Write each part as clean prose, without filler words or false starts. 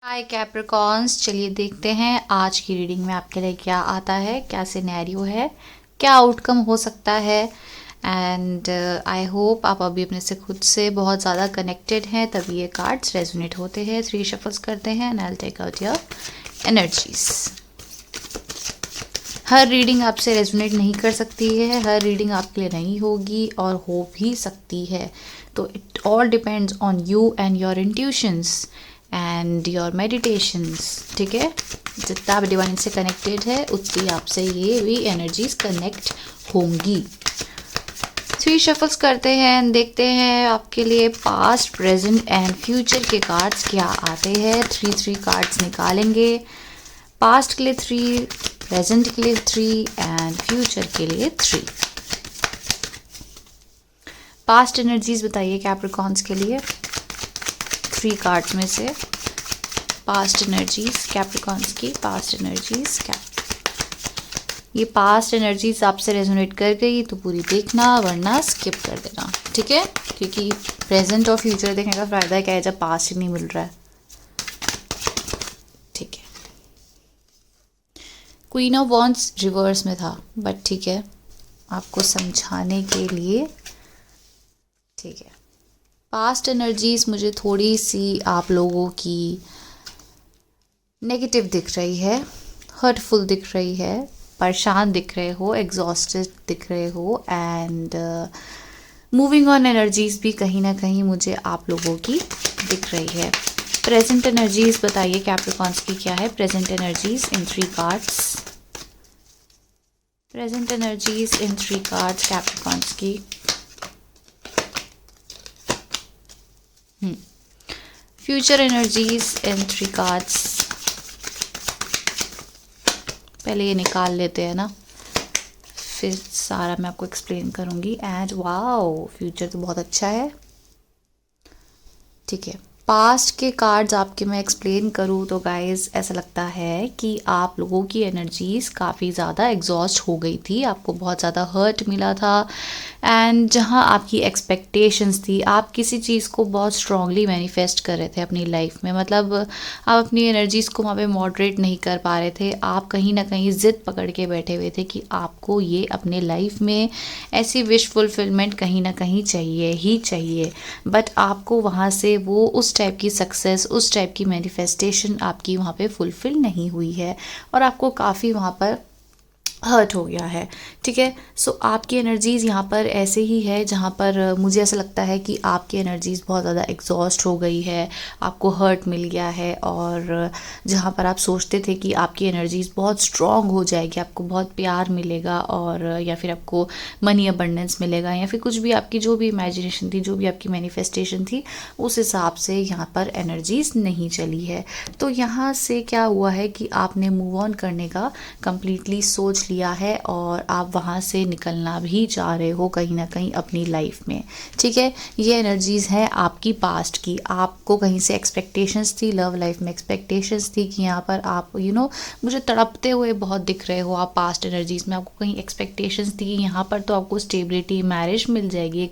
हाय Capricorns, चलिए देखते हैं आज की रीडिंग में आपके लिए क्या आता है, क्या सिनेरियो है, क्या आउटकम हो सकता है। एंड आई होप आप अभी अपने से खुद से बहुत ज़्यादा कनेक्टेड हैं, तभी ये कार्ड्स रेजोनेट होते हैं। 3 शफल्स करते हैं and I will take out your energies. हर रीडिंग आपसे रेजोनेट नहीं कर सकती है, हर रीडिंग आपके लिए नहीं होगी और हो भी सकती है। तो it all depends on you and your intuitions and your meditations. ठीक है, जितना आप डिवाइन से कनेक्टेड है उतनी आपसे ये भी एनर्जीज कनेक्ट होंगी। 3 शफल्स करते हैं एंड देखते हैं आपके लिए पास्ट, प्रेजेंट एंड फ्यूचर के कार्ड्स क्या आते हैं। 3 कार्ड्स निकालेंगे। पास्ट के लिए 3, प्रेजेंट के लिए 3 एंड फ्यूचर के लिए 3। पास्ट एनर्जीज बताइए कैप्रिकॉन्स के लिए 3 कार्ड्स में से। पास्ट एनर्जीज कैप्रिकॉन्स की, पास्ट एनर्जीज ये पास्ट एनर्जीज आपसे रेजोनेट कर गई तो पूरी देखना, वरना स्किप कर देना। ठीक है, क्योंकि प्रेजेंट और फ्यूचर देखने का फायदा क्या है जब पास्ट ही नहीं मिल रहा है। ठीक है, क्वीन ऑफ वॉन्ड्स रिवर्स में था, बट ठीक है आपको समझाने के लिए। ठीक है, पास्ट एनर्जीज मुझे थोड़ी सी आप लोगों की नेगेटिव दिख रही है, हर्टफुल दिख रही है, परेशान दिख रहे हो, एग्जॉस्टेड दिख रहे हो एंड मूविंग ऑन एनर्जीज भी कहीं ना कहीं मुझे आप लोगों की दिख रही है। प्रेजेंट एनर्जीज बताइए कैप्रिकॉन्स की क्या है। Present energies in 3 cards. Present energies in 3 cards Capricorns की। Future energies in 3 cards. पहले ये निकाल लेते हैं ना, फिर सारा मैं आपको एक्सप्लेन करूँगी। एंड वाओ, फ्यूचर तो बहुत अच्छा है। ठीक है, पास्ट के कार्ड्स आपके मैं एक्सप्लेन करूँ तो गाइज ऐसा लगता है कि आप लोगों की एनर्जीज काफ़ी ज़्यादा एग्जॉस्ट हो गई थी, आपको बहुत ज़्यादा हर्ट मिला था एंड जहाँ आपकी एक्सपेक्टेशंस थी, आप किसी चीज़ को बहुत स्ट्रांगली मैनिफेस्ट कर रहे थे अपनी लाइफ में। मतलब आप अपनी एनर्जीज़ को वहाँ पे मॉडरेट नहीं कर पा रहे थे, आप कहीं ना कहीं ज़िद पकड़ के बैठे हुए थे कि आपको ये अपने लाइफ में ऐसी विश फुलफिलमेंट कहीं ना कहीं चाहिए ही चाहिए। बट आपको वहाँ से वो उस टाइप की सक्सेस, उस टाइप की मैनिफेस्टेशन आपकी वहाँ पे फुलफिल नहीं हुई है और आपको काफ़ी वहाँ पर हर्ट हो गया है। ठीक है, सो आपकी एनर्जीज़ यहाँ पर ऐसे ही है जहाँ पर मुझे ऐसा लगता है कि आपकी एनर्जीज़ बहुत ज़्यादा एग्जॉस्ट हो गई है, आपको हर्ट मिल गया है और जहाँ पर आप सोचते थे कि आपकी एनर्जीज़ बहुत स्ट्रॉन्ग हो जाएगी, आपको बहुत प्यार मिलेगा और या फिर आपको मनी अबंडेंस मिलेगा या फिर कुछ भी आपकी जो भी इमेजिनेशन थी, जो भी आपकी मैनिफेस्टेशन थी, उस हिसाब से यहाँ पर एनर्जीज़ नहीं चली है। तो यहाँ से क्या हुआ है कि आपने मूव ऑन करने का कम्प्लीटली सोच लिया है और आप वहाँ से निकलना भी चाह रहे हो कहीं ना कहीं अपनी लाइफ में। ठीक है, ये एनर्जीज़ हैं आपकी पास्ट की। आपको कहीं से एक्सपेक्टेशंस थी, लव लाइफ में एक्सपेक्टेशंस थी कि यहाँ पर आप मुझे तड़पते हुए बहुत दिख रहे हो आप पास्ट एनर्जीज़ में। आपको कहीं एक्सपेक्टेशंस थी कि यहाँ पर तो आपको स्टेबिलिटी, मैरिज मिल जाएगी,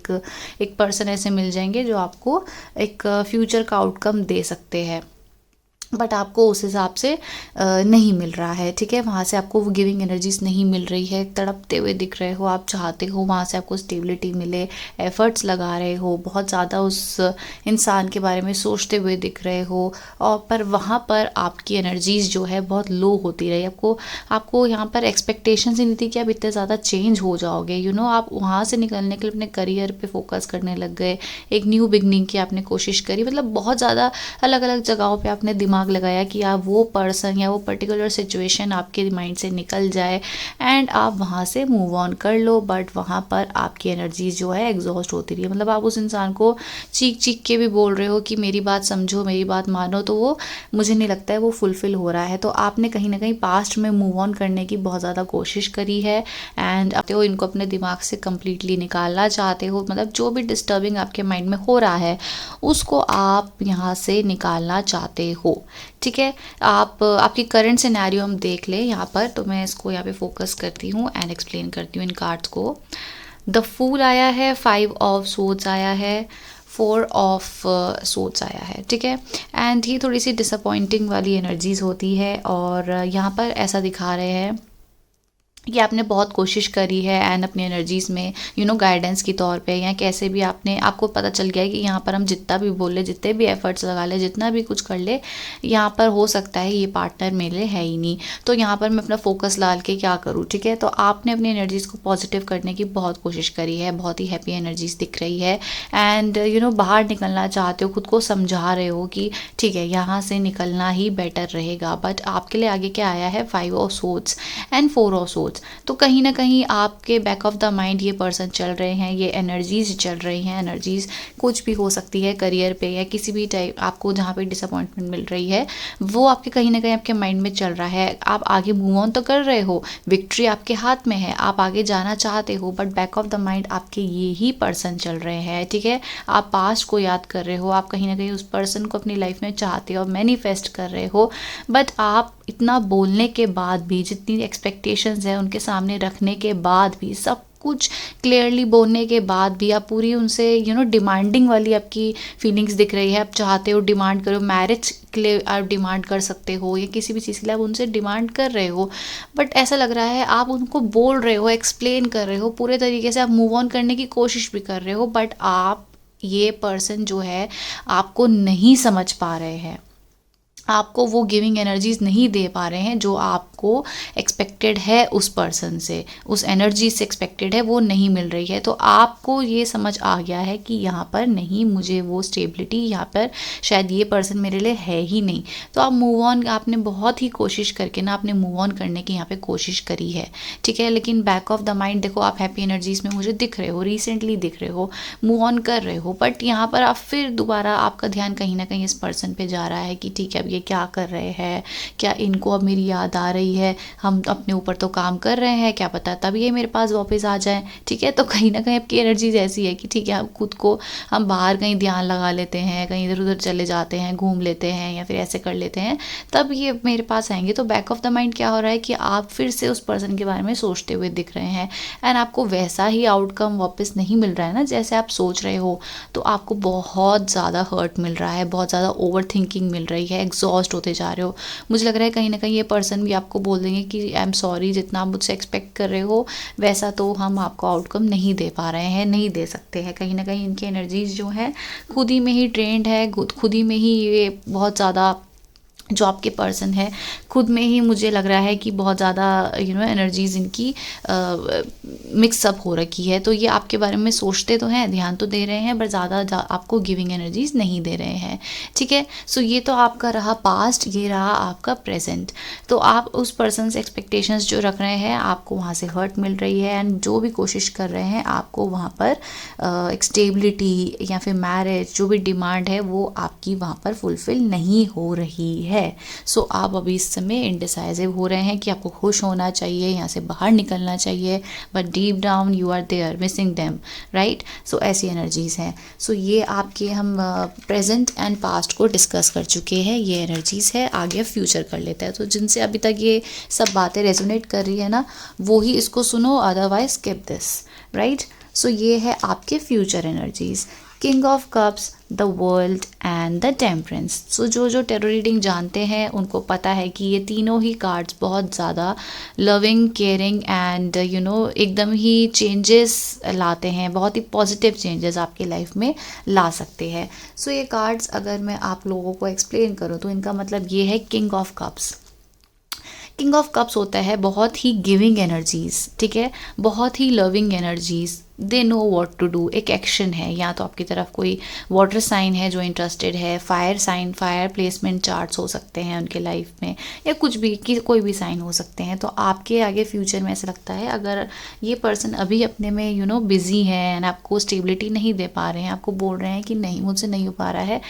एक पर्सन ऐसे मिल जाएंगे जो आपको एक फ्यूचर का आउटकम दे सकते हैं, बट आपको उस हिसाब से नहीं मिल रहा है। ठीक है, वहाँ से आपको वो गिविंग एनर्जीज नहीं मिल रही है, तड़पते हुए दिख रहे हो, आप चाहते हो वहाँ से आपको स्टेबिलिटी मिले, एफर्ट्स लगा रहे हो, बहुत ज़्यादा उस इंसान के बारे में सोचते हुए दिख रहे हो और पर वहाँ पर आपकी एनर्जीज जो है बहुत लो होती रही। आपको यहाँ पर एक्सपेक्टेशंस ही नहीं थी कि आप इतने ज़्यादा चेंज हो जाओगे। आप वहाँ से निकलने के लिए अपने करियर पे फोकस करने लग गए, एक न्यू बिगनिंग की आपने कोशिश करी। मतलब बहुत ज़्यादा अलग अलग जगहों पे आपने दिमाग लगाया कि आप वो पर्सन या वो पर्टिकुलर सिचुएशन आपके माइंड से निकल जाए एंड आप वहाँ से मूव ऑन कर लो। बट वहाँ पर आपकी एनर्जी जो है एग्जॉस्ट होती रही है। मतलब आप उस इंसान को चीख चीख के भी बोल रहे हो कि मेरी बात समझो, मेरी बात मानो, तो वो मुझे नहीं लगता है वो फुलफिल हो रहा है। तो आपने कहीं ना कहीं पास्ट में मूव ऑन करने की बहुत ज़्यादा कोशिश करी है एंड आप इनको अपने दिमाग से कम्प्लीटली निकालना चाहते हो। मतलब जो भी डिस्टर्बिंग आपके माइंड में हो रहा है उसको आप यहाँ से निकालना चाहते हो। ठीक है, आपकी करंट सिनेरियो हम देख लें यहाँ पर, तो मैं इसको यहाँ पे फोकस करती हूँ एंड एक्सप्लेन करती हूँ इन कार्ड्स को। द फूल आया है, 5 ऑफ सोर्ड्स आया है, 4 ऑफ सोर्ड्स आया है, ठीक है। एंड ये थोड़ी सी डिसअपॉइंटिंग वाली एनर्जीज होती है, और यहाँ पर ऐसा दिखा रहे हैं कि आपने बहुत कोशिश करी है एंड अपनी एनर्जीज़ में गाइडेंस के तौर पे या कैसे भी आपको पता चल गया है कि यहाँ पर हम जितना भी बोले, जितने भी एफर्ट्स लगा ले, जितना भी कुछ कर ले, यहाँ पर हो सकता है ये पार्टनर मेरे लिए है ही नहीं, तो यहाँ पर मैं अपना फोकस डाल के क्या करूँ, ठीक है। तो आपने अपनी एनर्जीज़ को पॉजिटिव करने की बहुत कोशिश करी है, बहुत ही हैप्पी एनर्जीज दिख रही है, एंड बाहर निकलना चाहते हो, खुद को समझा रहे हो कि ठीक है यहाँ से निकलना ही बेटर रहेगा। बट आपके लिए आगे क्या आया है, 5 of swords and 4 of swords. तो कहीं ना कहीं आपके बैक ऑफ द माइंड ये पर्सन चल रहे हैं, ये एनर्जीज चल रही हैं। एनर्जीज कुछ भी हो सकती है, करियर पे या किसी भी टाइप आपको जहाँ पे डिसअपॉइंटमेंट मिल रही है, वो आपके कहीं ना कहीं आपके माइंड में चल रहा है। आप आगे मूव ऑन तो कर रहे हो, विक्ट्री आपके हाथ में है, आप आगे जाना चाहते हो, but back of the mind आपके ये ही पर्सन चल रहे हैं, ठीक है। आप पास्ट को याद कर रहे हो, आप कहीं ना कहीं उस पर्सन को अपनी लाइफ में चाहते हो, मैनिफेस्ट कर रहे हो, बट आप इतना बोलने के बाद भी, जितनी एक्सपेक्टेशंस है उनके सामने रखने के बाद भी, सब कुछ क्लियरली बोलने के बाद भी, आप पूरी उनसे डिमांडिंग वाली आपकी फीलिंग्स दिख रही है। आप चाहते हो, डिमांड करो, मैरिज के लिए आप डिमांड कर सकते हो या किसी भी चीज़ के लिए आप उनसे डिमांड कर रहे हो, बट ऐसा लग रहा है आप उनको बोल रहे हो, एक्सप्लेन कर रहे हो, पूरे तरीके से आप मूव ऑन करने की कोशिश भी कर रहे हो, बट आप ये पर्सन जो है आपको नहीं समझ पा रहे हैं, आपको वो गिविंग एनर्जीज नहीं दे पा रहे हैं जो आपको एक्सपेक्टेड है उस पर्सन से, उस एनर्जी से एक्सपेक्टेड है, वो नहीं मिल रही है। तो आपको ये समझ आ गया है कि यहाँ पर नहीं, मुझे वो स्टेबिलिटी, यहाँ पर शायद ये पर्सन मेरे लिए है ही नहीं। तो आप मूव ऑन, आपने बहुत ही कोशिश करके ना आपने मूव ऑन करने की यहाँ पे कोशिश करी है, ठीक है। लेकिन बैक ऑफ द माइंड देखो, आप हैप्पी एनर्जीज में मुझे दिख रहे हो, रिसेंटली दिख रहे हो, मूव ऑन कर रहे हो, बट यहाँ पर आप फिर दोबारा आपका ध्यान कहीं ना कहीं इस पर्सन पे जा रहा है कि ठीक है अब ये क्या कर रहे हैं, क्या इनको अब मेरी याद आ रही है, हम अपने ऊपर तो काम कर रहे हैं, क्या पता तब ये मेरे पास वापस आ जाए, ठीक है। तो कहीं ना कहीं आपकी एनर्जीज ऐसी है कि ठीक है, आप खुद को हम बाहर कहीं ध्यान लगा लेते हैं, कहीं इधर उधर चले जाते हैं, घूम लेते हैं या फिर ऐसे कर लेते हैं, तब ये मेरे पास आएंगे। तो बैक ऑफ द माइंड क्या हो रहा है कि आप फिर से उस पर्सन के बारे में सोचते हुए दिख रहे हैं, एंड आपको वैसा ही आउटकम वापस नहीं मिल रहा है ना जैसे आप सोच रहे हो, तो आपको बहुत ज़्यादा हर्ट मिल रहा है, बहुत ज़्यादा ओवर थिंकिंग मिल रही है, एग्जॉस्ट होते जा रहे हो। मुझे लग रहा है कहीं ना कहीं ये पर्सन भी आपको बोल देंगे कि आई एम सॉरी, जितना आप मुझसे एक्सपेक्ट कर रहे हो वैसा तो हम आपको आउटकम नहीं दे पा रहे हैं, नहीं दे सकते हैं। कहीं ना कहीं इनकी एनर्जीज जो है खुद ही में ही ट्रेंड है, खुद ही में ही ये बहुत ज़्यादा, जो आपके पर्सन है खुद में ही मुझे लग रहा है कि बहुत ज़्यादा एनर्जीज इनकी मिक्सअप हो रखी है। तो ये आपके बारे में सोचते तो हैं, ध्यान तो दे रहे हैं, पर ज़्यादा आपको गिविंग एनर्जीज नहीं दे रहे हैं, ठीक है। सो ये तो आपका रहा पास्ट, ये रहा आपका प्रेजेंट। तो आप उस पर्सन से एक्सपेक्टेशंस जो रख रहे हैं, आपको वहाँ से हर्ट मिल रही है, एंड जो भी कोशिश कर रहे हैं आपको वहाँ पर एक स्टेबिलिटी या फिर मैरिज, जो भी डिमांड है वो आपकी वहाँ पर फुलफिल नहीं हो रही है। सो आप अभी इस समय इंडिसाइसिव हो रहे हैं कि आपको खुश होना चाहिए, यहाँ से बाहर निकलना चाहिए, but deep down you are there missing them, right. So ऐसी एनर्जीज हैं। सो ये आपके हम प्रेजेंट एंड पास्ट को डिस्कस कर चुके हैं, ये एनर्जीज है। आगे फ्यूचर कर लेते हैं। तो जिनसे अभी तक ये सब बातें रेजोनेट कर रही है ना, वो ही इसको सुनो, otherwise skip this, right. So ये है आपके future energies, king of cups, the world and the temperance. So जो टेरो रीडिंग जानते हैं उनको पता है कि ये तीनों ही कार्ड्स बहुत ज़्यादा लविंग, केयरिंग एंड एकदम ही चेंजेस लाते हैं, बहुत ही पॉजिटिव चेंजेस आपके लाइफ में ला सकते हैं। सो ये कार्ड्स अगर मैं आप लोगों को एक्सप्लेन करूँ तो इनका मतलब ये है king of cups. King of cups होता है बहुत ही गिविंग एनर्जीज, ठीक है, बहुत ही loving energies, they know what to do. एक एक्शन है, या तो आपकी तरफ कोई वाटर साइन है जो इंटरेस्टेड है, fire sign, fire placement charts हो सकते हैं उनके लाइफ में, या कुछ भी कोई भी साइन हो सकते हैं। तो आपके आगे फ्यूचर में ऐसा लगता है अगर ये पर्सन अभी अपने में बिजी है एंड आपको स्टेबिलिटी नहीं दे पा रहे हैं, आपको बोल रहे हैं कि नहीं मुझसे नहीं हो पा रहा है,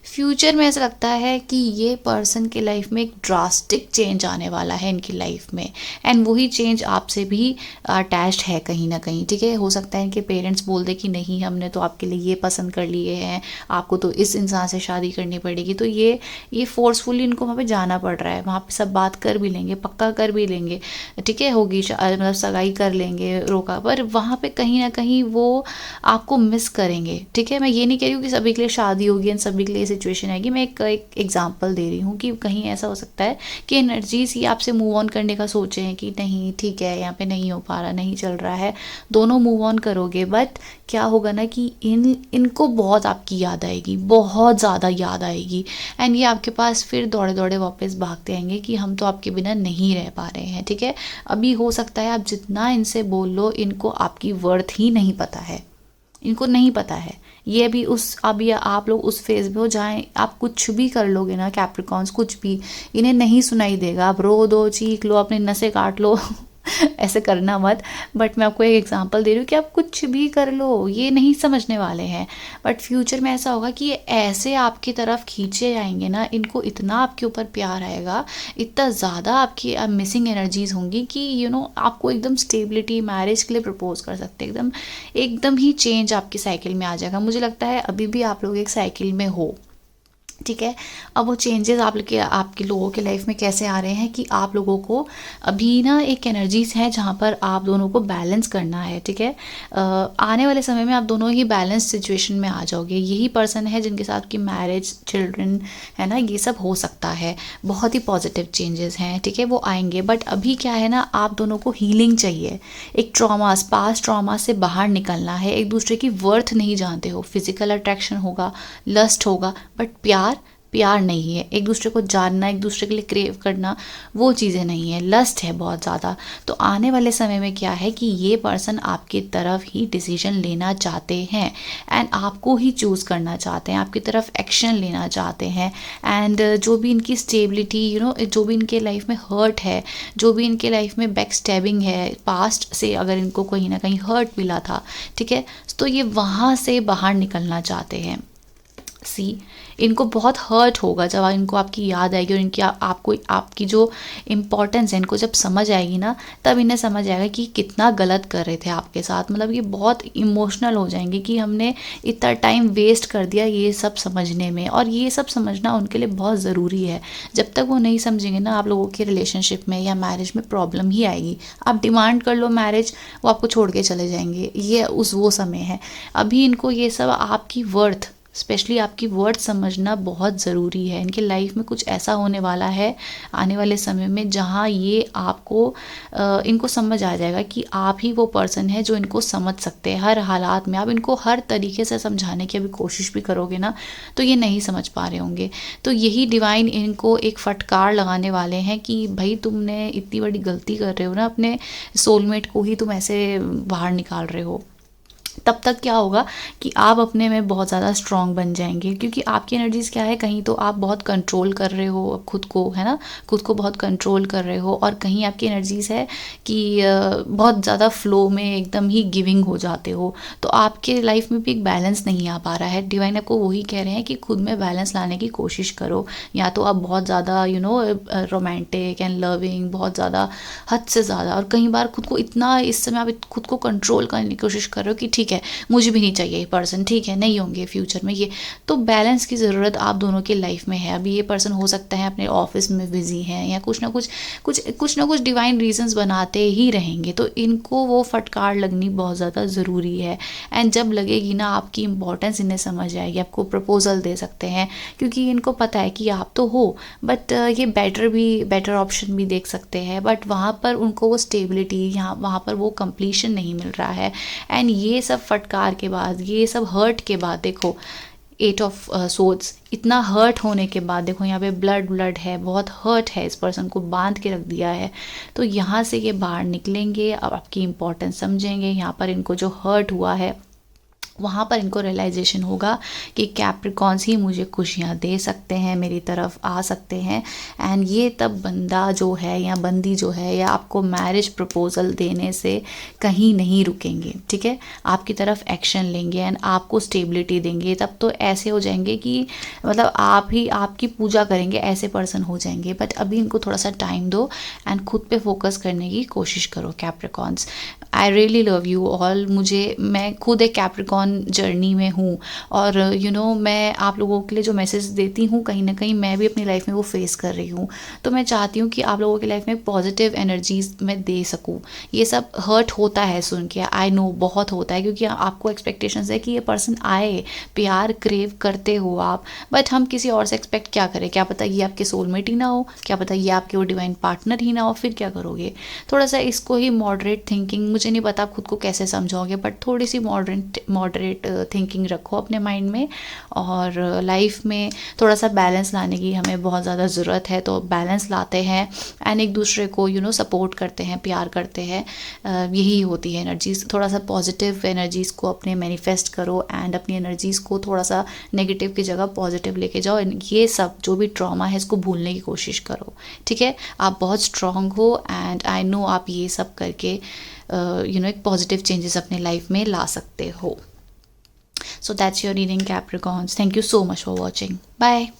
फ्यूचर में ऐसा लगता है कि ये पर्सन के लाइफ में एक ड्रास्टिक चेंज आने वाला है इनकी लाइफ में, एंड वही चेंज आपसे भी अटैच्ड है कहीं ना कहीं, ठीक है। हो सकता है है इनके पेरेंट्स बोल दे कि नहीं हमने तो आपके लिए ये पसंद कर लिए हैं, आपको तो इस इंसान से शादी करनी पड़ेगी, तो ये फोर्सफुली इनको वहाँ पे जाना पड़ रहा है। वहाँ पे सब बात कर भी लेंगे, पक्का कर भी लेंगे, ठीक है, होगी मतलब सगाई कर लेंगे रोका, पर वहाँ पे कहीं ना कहीं वो आपको मिस करेंगे। ठीक है, मैं ये नहीं कह रही हूँ कि सभी के लिए शादी होगी एंड सभी के लिए सिचुएशन आएगी, मैं एक एग्जांपल दे रही हूँ कि कहीं ऐसा हो सकता है कि एनर्जीज ही आपसे मूव ऑन करने का सोचे हैं कि नहीं ठीक है यहाँ पे नहीं हो पा रहा, नहीं चल रहा है, दोनों मूव ऑन करोगे, बट क्या होगा ना कि इनको बहुत आपकी याद आएगी, बहुत ज़्यादा याद आएगी, एंड ये आपके पास फिर दौड़े दौड़े वापस भागते आएंगे कि हम तो आपके बिना नहीं रह पा रहे हैं। ठीक है, अभी हो सकता है आप जितना इनसे बोल लो, इनको आपकी वर्थ ही नहीं पता है, इनको नहीं पता है। ये अभी आप लोग उस फेज में हो जहाँ आप कुछ भी कर लोगे ना कैप्रिकॉन्स, कुछ भी इन्हें नहीं सुनाई देगा। आप रो दो, चीख लो, अपनी नसें काट लो ऐसे करना मत, बट मैं आपको एक एग्जांपल दे रही हूँ कि आप कुछ भी कर लो, ये नहीं समझने वाले हैं। बट फ्यूचर में ऐसा होगा कि ये ऐसे आपकी तरफ खींचे जाएंगे ना, इनको इतना आपके ऊपर प्यार आएगा, इतना ज़्यादा आपकी मिसिंग एनर्जीज होंगी कि आपको एकदम स्टेबिलिटी, मैरिज के लिए प्रपोज कर सकते हैं, एकदम एकदम ही चेंज आपकी साइकिल में आ जाएगा। मुझे लगता है अभी भी आप लोग एक साइकिल में हो। ठीक है, अब वो चेंजेस आपके लोगों के लाइफ में कैसे आ रहे हैं कि आप लोगों को अभी ना एक एनर्जीज है जहाँ पर आप दोनों को बैलेंस करना है। ठीक है, आने वाले समय में आप दोनों ही बैलेंस सिचुएशन में आ जाओगे। यही पर्सन है जिनके साथ की मैरिज, चिल्ड्रन है ना, ये सब हो सकता है, बहुत ही पॉजिटिव चेंजेस हैं। ठीक है, वो आएंगे, बट अभी क्या है ना, आप दोनों को हीलिंग चाहिए, एक पास्ट ट्रॉमा से बाहर निकलना है, एक दूसरे की वर्थ नहीं जानते हो, फिजिकल अट्रैक्शन होगा, लस्ट होगा, बट प्यार नहीं है। एक दूसरे को जानना, एक दूसरे के लिए क्रेव करना, वो चीज़ें नहीं है, लस्ट है बहुत ज़्यादा। तो आने वाले समय में क्या है कि ये पर्सन आपकी तरफ ही डिसीजन लेना चाहते हैं एंड आपको ही चूज़ करना चाहते हैं, आपकी तरफ एक्शन लेना चाहते हैं। एंड जो भी इनकी स्टेबिलिटी, जो भी इनके लाइफ में हर्ट है, जो भी इनके लाइफ में बैक स्टैबिंग है, पास्ट से अगर इनको कहीं ना कहीं हर्ट मिला था, ठीक है, तो ये वहाँ से बाहर निकलना चाहते हैं। इनको बहुत हर्ट होगा जब इनको आपकी याद आएगी और इनकी आपको आपकी जो इम्पोर्टेंस है इनको जब समझ आएगी ना, तब इन्हें समझ आएगा कि कितना गलत कर रहे थे आपके साथ। मतलब ये बहुत इमोशनल हो जाएंगे कि हमने इतना टाइम वेस्ट कर दिया ये सब समझने में, और ये सब समझना उनके लिए बहुत ज़रूरी है। जब तक वो नहीं समझेंगे ना, आप लोगों के रिलेशनशिप में या मैरिज में प्रॉब्लम ही आएगी। आप डिमांड कर लो मैरिज, वो आपको छोड़ के चले जाएंगे, ये वो समय है। अभी इनको ये सब आपकी वर्थ, स्पेशली आपकी वर्ड समझना बहुत ज़रूरी है। इनके लाइफ में कुछ ऐसा होने वाला है आने वाले समय में जहाँ ये आपको इनको समझ आ जाएगा कि आप ही वो पर्सन है जो इनको समझ सकते हैं हर हालात में। आप इनको हर तरीके से समझाने की अभी कोशिश भी करोगे ना, तो ये नहीं समझ पा रहे होंगे। तो यही डिवाइन इनको एक फटकार लगाने वाले हैं कि भाई तुमने इतनी बड़ी गलती कर रहे हो ना, अपने सोलमेट को ही तुम ऐसे बाहर निकाल रहे हो। तब तक क्या होगा कि आप अपने में बहुत ज़्यादा स्ट्रांग बन जाएंगे, क्योंकि आपकी एनर्जीज़ क्या है, कहीं तो आप बहुत कंट्रोल कर रहे हो खुद को, है ना, खुद को बहुत कंट्रोल कर रहे हो, और कहीं आपकी एनर्जीज़ है कि बहुत ज़्यादा फ्लो में एकदम ही गिविंग हो जाते हो। तो आपके लाइफ में भी एक बैलेंस नहीं आ पा रहा है। डिवाइन आपको वही कह रहे हैं कि खुद में बैलेंस लाने की कोशिश करो। या तो आप बहुत ज़्यादा रोमांटिक एंड लविंग, बहुत ज़्यादा, हद से ज़्यादा, और कई बार खुद को इतना इस समय आप खुद को कंट्रोल करने की कोशिश कर रहे हो कि ठीक है मुझे भी नहीं चाहिए ये पर्सन, ठीक है नहीं होंगे फ्यूचर में ये। तो बैलेंस की ज़रूरत आप दोनों के लाइफ में है। अभी ये पर्सन हो सकता है अपने ऑफिस में बिजी हैं या कुछ ना कुछ डिवाइन रीजंस बनाते ही रहेंगे, तो इनको वो फटकार लगनी बहुत ज़्यादा ज़रूरी है। एंड जब लगेगी ना, आपकी इंपॉर्टेंस इन्हें समझ आएगी, आपको प्रपोजल दे सकते हैं, क्योंकि इनको पता है कि आप तो हो, बट ये बेटर ऑप्शन भी देख सकते हैं, बट वहाँ पर उनको वो स्टेबिलिटी, वहाँ पर वो कंप्लीशन नहीं मिल रहा है। एंड ये सब फटकार के बाद, ये सब हर्ट के बाद, देखो 8 ऑफ सोर्ड्स, इतना हर्ट होने के बाद देखो यहाँ पे ब्लड है, बहुत हर्ट है, इस पर्सन को बांध के रख दिया है। तो यहाँ से ये बाहर निकलेंगे, अब आपकी इम्पोर्टेंस समझेंगे। यहाँ पर इनको जो हर्ट हुआ है वहाँ पर इनको रियलाइजेशन होगा कि कैप्रिकॉन्स ही मुझे खुशियाँ दे सकते हैं, मेरी तरफ आ सकते हैं। एंड ये तब बंदा जो है या बंदी जो है या आपको मैरिज प्रपोजल देने से कहीं नहीं रुकेंगे, ठीक है, आपकी तरफ एक्शन लेंगे एंड आपको स्टेबिलिटी देंगे। तब तो ऐसे हो जाएंगे कि मतलब आप ही आपकी पूजा करेंगे, ऐसे पर्सन हो जाएंगे। बट अभी इनको थोड़ा सा टाइम दो एंड खुद पे फोकस करने की कोशिश करो Capricorns. I really love you all. मैं खुद एक कैप्रिकॉन जर्नी में हूँ और मैं आप लोगों के लिए जो मैसेज देती हूँ कहीं ना कहीं मैं भी अपनी लाइफ में वो फेस कर रही हूँ। तो मैं चाहती हूँ कि आप लोगों की लाइफ में पॉजिटिव एनर्जीज मैं दे सकूँ। ये सब हर्ट होता है सुन के, आई नो बहुत होता है, क्योंकि आपको एक्सपेक्टेशंस है कि ये पर्सन आए, प्यार क्रेव करते हो आप, बट हम किसी और से एक्सपेक्ट क्या करें? क्या पता ये आपके सोलमेट ही ना हो, क्या पता ये आपके वो डिवाइन पार्टनर ही ना हो, फिर क्या करोगे? थोड़ा सा इसको ही मॉडरेट थिंकिंग, मुझे नहीं पता आप खुद को कैसे समझोगे, बट थोड़ी सी मॉडरेट थिंकिंग रखो अपने माइंड में। और लाइफ में थोड़ा सा बैलेंस लाने की हमें बहुत ज़्यादा ज़रूरत है, तो बैलेंस लाते हैं एंड एक दूसरे को सपोर्ट करते हैं, प्यार करते हैं। यही होती है एनर्जीज। थोड़ा सा पॉजिटिव एनर्जीज़ को अपने मैनिफेस्ट करो एंड अपनी एनर्जीज़ को थोड़ा सा नेगेटिव की जगह पॉजिटिव लेके जाओ। ये सब जो भी ट्रॉमा है इसको भूलने की कोशिश करो, ठीक है? आप बहुत स्ट्रांग हो एंड आई नो आप ये सब करके एक पॉजिटिव चेंजेस अपने लाइफ में ला सकते हो। So that's your reading, Capricorns. Thank you so much for watching. Bye.